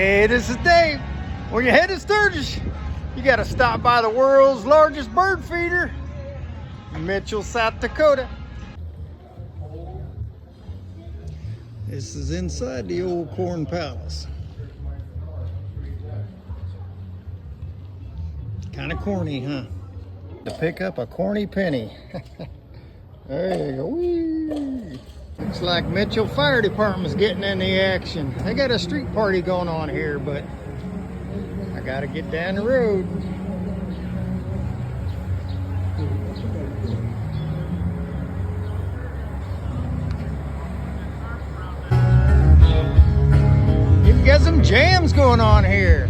Hey, this is Dave. When you head to Sturgis, you gotta stop by the world's largest bird feeder, Mitchell, South Dakota. This is inside the old Corn Palace. Kind of corny, huh? To pick up a corny penny. There you go. Whee! Looks like Mitchell Fire Department's getting in the action. They got a street party going on here, but I gotta get down the road. You've got some jams going on here.